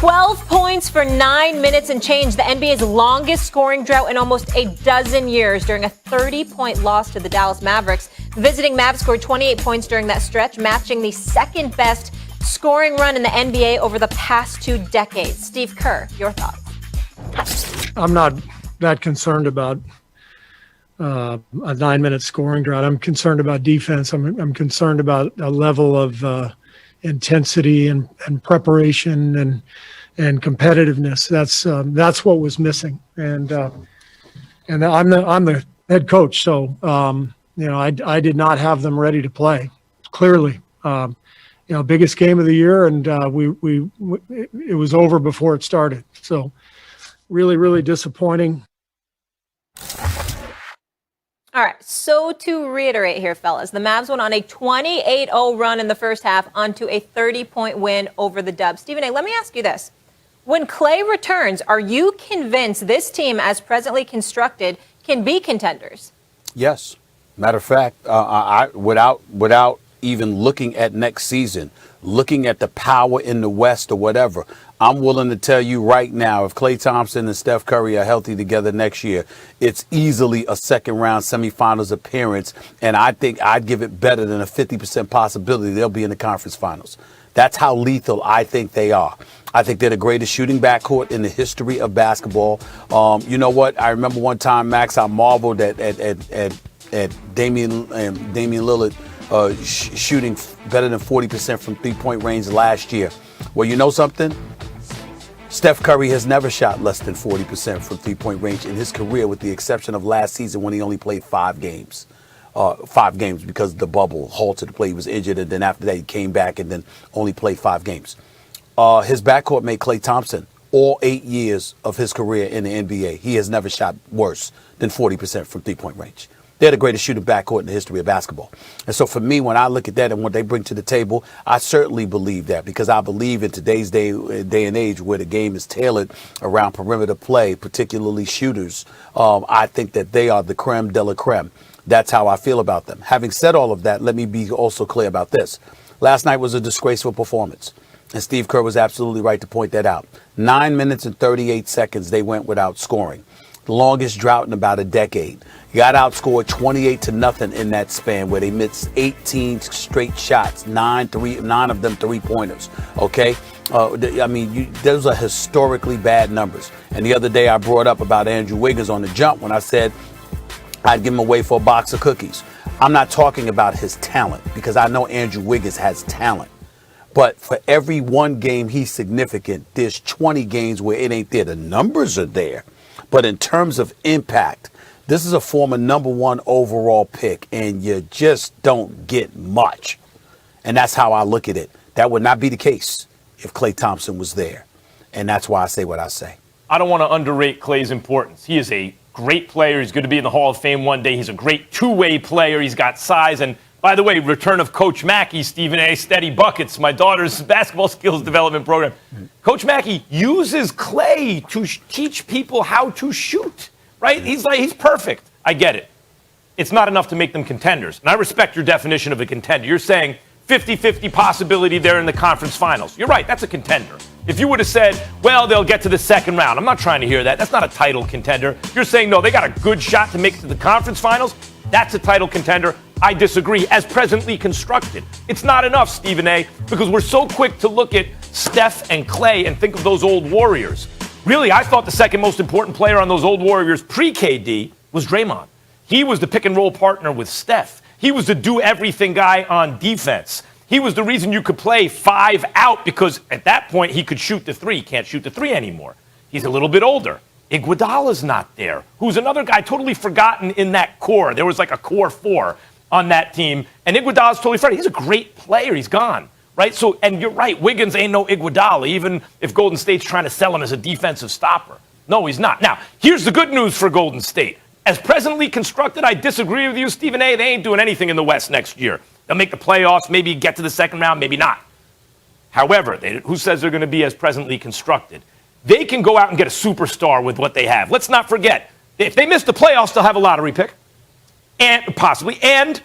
12 points for 9 minutes and change, the NBA's longest scoring drought in almost a dozen years during a 30-point loss to the Dallas Mavericks. Visiting Mavs scored 28 points during that stretch, matching the second best scoring run in the NBA over the past 2 decades. Steve Kerr, your thoughts? I'm not that concerned about a 9-minute scoring drought. I'm concerned about defense. I'm concerned about a level of intensity and preparation and competitiveness. That's what was missing. And I'm the head coach, so I did not have them ready to play. Clearly, biggest game of the year, and it was over before it started. So really, really disappointing. All right, so to reiterate here, fellas, the Mavs went on a 28-0 run in the first half onto a 30-point win over the Dubs. Stephen A., let me ask you this. When Klay returns, are you convinced this team, as presently constructed, can be contenders? Yes. Matter of fact, without even looking at next season, looking at the power in the West or whatever, I'm willing to tell you right now, if Klay Thompson and Steph Curry are healthy together next year, it's easily a second-round semifinals appearance, and I think I'd give it better than a 50% possibility they'll be in the conference finals. That's how lethal I think they are. I think they're the greatest shooting backcourt in the history of basketball. You know what? I remember one time, Max, I marveled at Damian Lillard shooting better than 40% from three-point range last year. Well, you know something? Steph Curry has never shot less than 40% from three-point range in his career, with the exception of last season when he only played 5 games. 5 games because the bubble halted the play. He was injured, and then after that he came back and then only played 5 games. His backcourt made Klay Thompson all 8 years of his career in the NBA. He has never shot worse than 40% from three-point range. They're the greatest shooting backcourt in the history of basketball. And so for me, when I look at that and what they bring to the table, I certainly believe that, because I believe in today's day and age where the game is tailored around perimeter play, particularly shooters, I think that they are the creme de la creme. That's how I feel about them. Having said all of that, let me be also clear about this. Last night was a disgraceful performance, and Steve Kerr was absolutely right to point that out. 9 minutes and 38 seconds they went without scoring. The longest drought in about a decade. Got outscored 28-0 in that span, where they missed 18 straight shots, 9 of them three-pointers. Okay, those are historically bad numbers. And the other day I brought up about Andrew Wiggins on the jump when I said I'd give him away for a box of cookies. I'm not talking about his talent, because I know Andrew Wiggins has talent. But for every one game he's significant, there's 20 games where it ain't there. The numbers are there. But in terms of impact, this is a former #1 overall pick, and you just don't get much. And that's how I look at it. That would not be the case if Klay Thompson was there. And that's why I say what I say. I don't want to underrate Klay's importance. He is a great player. He's going to be in the Hall of Fame one day. He's a great two-way player. He's got size. And by the way, return of Coach Mackey, Stephen A., Steady Buckets, my daughter's basketball skills development program. Coach Mackey uses Klay to teach people how to shoot, right? He's perfect. I get it. It's not enough to make them contenders. And I respect your definition of a contender. You're saying 50-50 possibility they're in the conference finals. You're right. That's a contender. If you would have said, well, they'll get to the second round, I'm not trying to hear that. That's not a title contender. You're saying, no, they got a good shot to make it to the conference finals. That's a title contender. I disagree, as presently constructed. It's not enough, Stephen A., because we're so quick to look at Steph and Klay and think of those old Warriors. Really, I thought the second most important player on those old Warriors pre-KD was Draymond. He was the pick-and-roll partner with Steph. He was the do-everything guy on defense. He was the reason you could play 5 out, because at that point he could shoot the 3. He can't shoot the 3 anymore. He's a little bit older. Iguodala's not there, who's another guy totally forgotten in that core. There was like a core 4 on that team, and Iguodala's totally forgotten. He's a great player. He's gone, right? So, and you're right, Wiggins ain't no Iguodala, even if Golden State's trying to sell him as a defensive stopper. No, he's not. Now, here's the good news for Golden State. As presently constructed, I disagree with you, Stephen A. They ain't doing anything in the West next year. They'll make the playoffs, maybe get to the second round, maybe not. However, who says they're going to be as presently constructed? They can go out and get a superstar with what they have. Let's not forget, if they miss the playoffs, they'll have a lottery pick, and possibly, and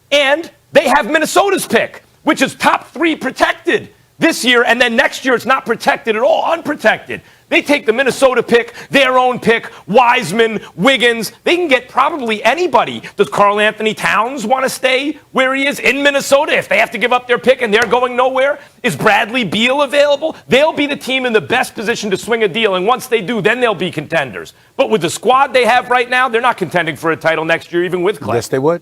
they have Minnesota's pick, which is top 3 protected. this year, and then next year it's not protected at all, unprotected. They take the Minnesota pick, their own pick, Wiseman, Wiggins. They can get probably anybody. Does Karl Anthony Towns want to stay where he is in Minnesota if they have to give up their pick and they're going nowhere? Is Bradley Beal available? They'll be the team in the best position to swing a deal, and once they do, then they'll be contenders. But with the squad they have right now, they're not contending for a title next year, even with Klay. Yes, they would.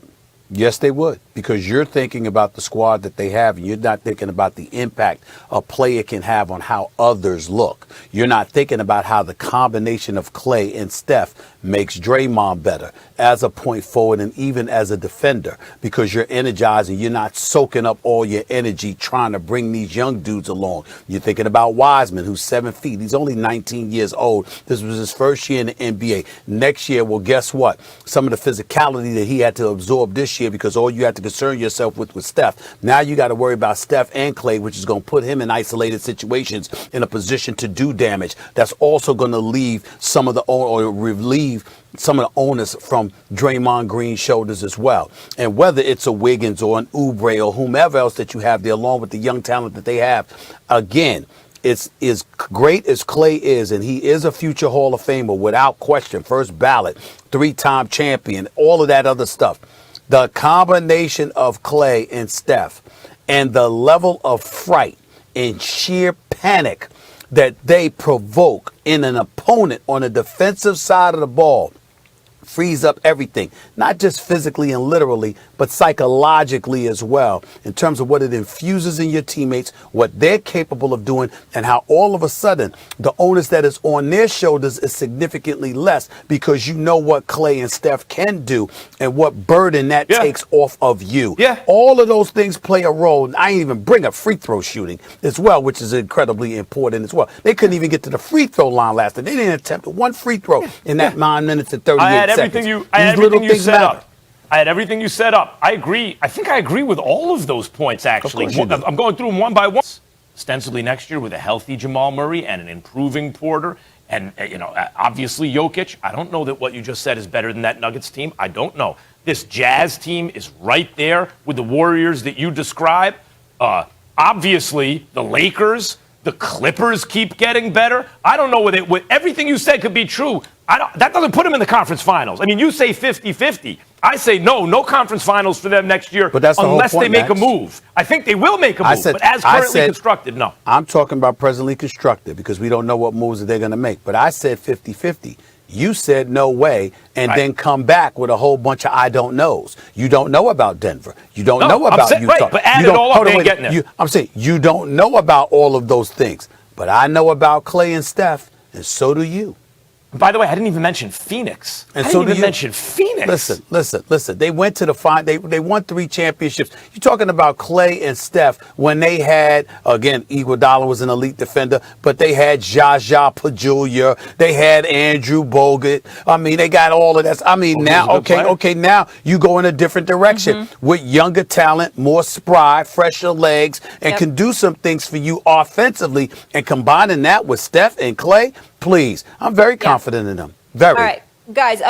Yes, they would, because you're thinking about the squad that they have, and you're not thinking about the impact a player can have on how others look. You're not thinking about how the combination of Klay and Steph makes Draymond better as a point forward and even as a defender, because you're energizing. You're not soaking up all your energy trying to bring these young dudes along. You're thinking about Wiseman, who's 7 feet. He's only 19 years old. This was his first year in the NBA. Next year, well, guess what? Some of the physicality that he had to absorb this year, because all you had to concern yourself with was Steph. Now you got to worry about Steph and Klay, which is going to put him in isolated situations in a position to do damage. That's also going to leave some of the, or relieve some of the onus from Draymond Green's shoulders as well. And whether it's a Wiggins or an Oubre or whomever else that you have there, along with the young talent that they have, again, it's as great as Klay is, and he is a future Hall of Famer without question, first ballot, 3-time champion, all of that other stuff. The combination of Klay and Steph and the level of fright and sheer panic that they provoke in an opponent on the defensive side of the ball frees up everything, not just physically and literally, but psychologically as well, in terms of what it infuses in your teammates, what they're capable of doing, and how all of a sudden the onus that is on their shoulders is significantly less, because you know what Klay and Steph can do and what burden that takes off of you. All of those things play a role. I ain't even bring up free throw shooting as well, which is incredibly important as well. They couldn't even get to the free throw line last night. They didn't attempt one free throw in that 9 minutes and 38 seconds. I had everything you set up. I had everything you set up. I agree. I think I agree with all of those points, actually. I'm going through them one by one. Ostensibly next year with a healthy Jamal Murray and an improving Porter and, obviously Jokic. I don't know that what you just said is better than that Nuggets team. I don't know. This Jazz team is right there with the Warriors that you describe. Obviously, the Lakers, the Clippers keep getting better. I don't know what everything you said could be true. That doesn't put them in the conference finals. I mean, you say 50-50. I say no conference finals for them next year, but that's the unless whole point, they make a move. I think they will make a move, but as currently constructed, no. I'm talking about presently constructed, because we don't know what moves they're going to make. But I said 50-50. You said no way, and then come back with a whole bunch of I don't knows. You don't know about Denver. You don't know about Utah. Right, but add it all up, they ain't getting there. I'm saying you don't know about all of those things. But I know about Klay and Steph, and so do you. By the way, I didn't even mention Phoenix. And I so didn't even mention Phoenix. Listen. They went to the final. They won 3 championships. You're talking about Klay and Steph when they had, again, Iguodala was an elite defender, but they had Jaja Pajulia. They had Andrew Bogut. I mean, they got all of that. I mean, now you go in a different direction with younger talent, more spry, fresher legs, and can do some things for you offensively. And combining that with Steph and Klay, please, I'm very confident in them. Very. All right, guys.